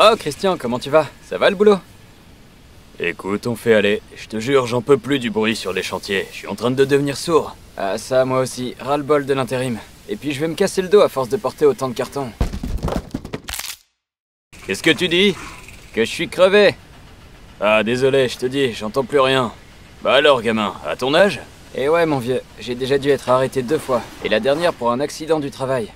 Oh Christian, comment tu vas? Ça va le boulot? Écoute, on fait aller. Je te jure, j'en peux plus du bruit sur les chantiers. Je suis en train de devenir sourd. Ah ça, moi aussi, ras-le-bol de l'intérim. Et puis je vais me casser le dos à force de porter autant de cartons. Qu'est-ce que tu dis? Que je suis crevé. Ah, désolé, je te dis, j'entends plus rien. Bah alors, gamin, à ton âge? Et ouais mon vieux, j'ai déjà dû être arrêté 2 fois. Et la dernière pour un accident du travail.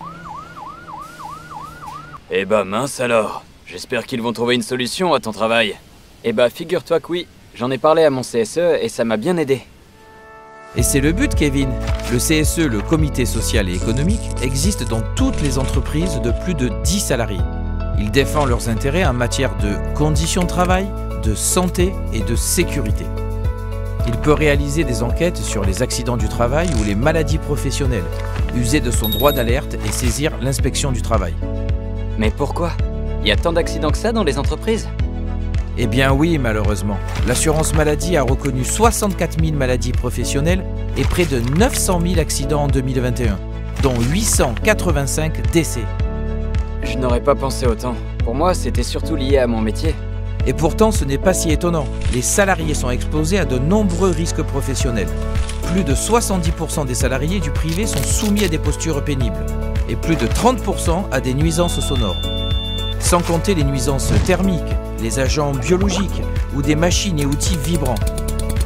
Eh bah mince alors. J'espère qu'ils vont trouver une solution à ton travail. Eh bah figure-toi que oui, j'en ai parlé à mon CSE et ça m'a bien aidé. Et c'est le but, Kevin. Le CSE, le Comité social et économique, existe dans toutes les entreprises de plus de 10 salariés. Il défend leurs intérêts en matière de conditions de travail, de santé et de sécurité. Il peut réaliser des enquêtes sur les accidents du travail ou les maladies professionnelles, user de son droit d'alerte et saisir l'inspection du travail. Mais pourquoi? Il y a tant d'accidents que ça dans les entreprises? Eh bien oui, malheureusement. L'assurance maladie a reconnu 64 000 maladies professionnelles et près de 900 000 accidents en 2021, dont 885 décès. Je n'aurais pas pensé autant. Pour moi, c'était surtout lié à mon métier. Et pourtant, ce n'est pas si étonnant. Les salariés sont exposés à de nombreux risques professionnels. Plus de 70% des salariés du privé sont soumis à des postures pénibles et plus de 30% à des nuisances sonores. Sans compter les nuisances thermiques, les agents biologiques ou des machines et outils vibrants.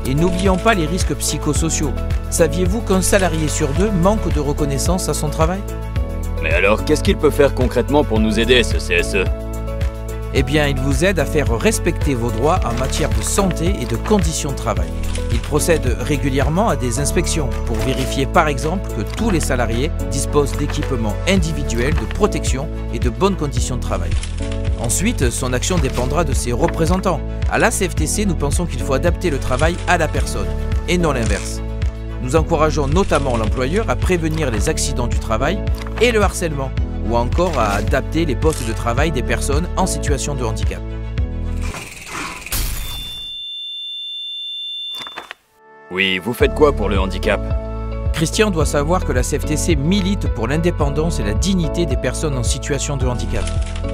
Et n'oublions pas les risques psychosociaux. Saviez-vous qu'un salarié sur 2 manque de reconnaissance à son travail? Mais alors, qu'est-ce qu'il peut faire concrètement pour nous aider, ce CSE? Eh bien, il vous aide à faire respecter vos droits en matière de santé et de conditions de travail. Il procède régulièrement à des inspections pour vérifier par exemple que tous les salariés disposent d'équipements individuels de protection et de bonnes conditions de travail. Ensuite, son action dépendra de ses représentants. À la CFTC, nous pensons qu'il faut adapter le travail à la personne et non l'inverse. Nous encourageons notamment l'employeur à prévenir les accidents du travail et le harcèlement, ou encore à adapter les postes de travail des personnes en situation de handicap. Oui, vous faites quoi pour le handicap? Christian doit savoir que la CFTC milite pour l'indépendance et la dignité des personnes en situation de handicap,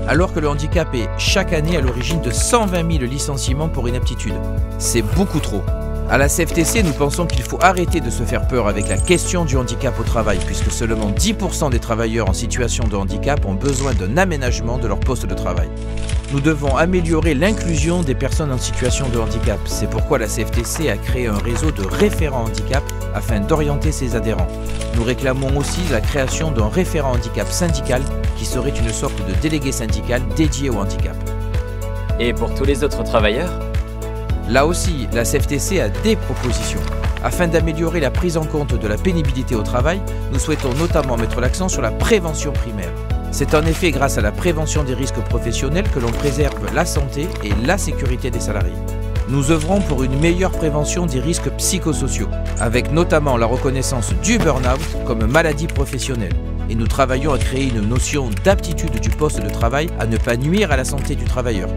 alors que le handicap est chaque année à l'origine de 120 000 licenciements pour inaptitude. C'est beaucoup trop. À la CFTC, nous pensons qu'il faut arrêter de se faire peur avec la question du handicap au travail, puisque seulement 10% des travailleurs en situation de handicap ont besoin d'un aménagement de leur poste de travail. Nous devons améliorer l'inclusion des personnes en situation de handicap. C'est pourquoi la CFTC a créé un réseau de référents handicap afin d'orienter ses adhérents. Nous réclamons aussi la création d'un référent handicap syndical qui serait une sorte de délégué syndical dédié au handicap. Et pour tous les autres travailleurs? Là aussi, la CFTC a des propositions. Afin d'améliorer la prise en compte de la pénibilité au travail, nous souhaitons notamment mettre l'accent sur la prévention primaire. C'est en effet grâce à la prévention des risques professionnels que l'on préserve la santé et la sécurité des salariés. Nous œuvrons pour une meilleure prévention des risques psychosociaux, avec notamment la reconnaissance du burn-out comme maladie professionnelle. Et nous travaillons à créer une notion d'aptitude du poste de travail à ne pas nuire à la santé du travailleur.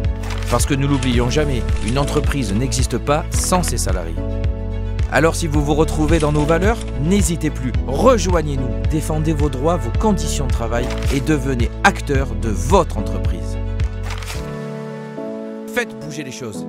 Parce que nous l'oublions jamais, une entreprise n'existe pas sans ses salariés. Alors si vous vous retrouvez dans nos valeurs, n'hésitez plus, rejoignez-nous, défendez vos droits, vos conditions de travail et devenez acteur de votre entreprise. Faites bouger les choses.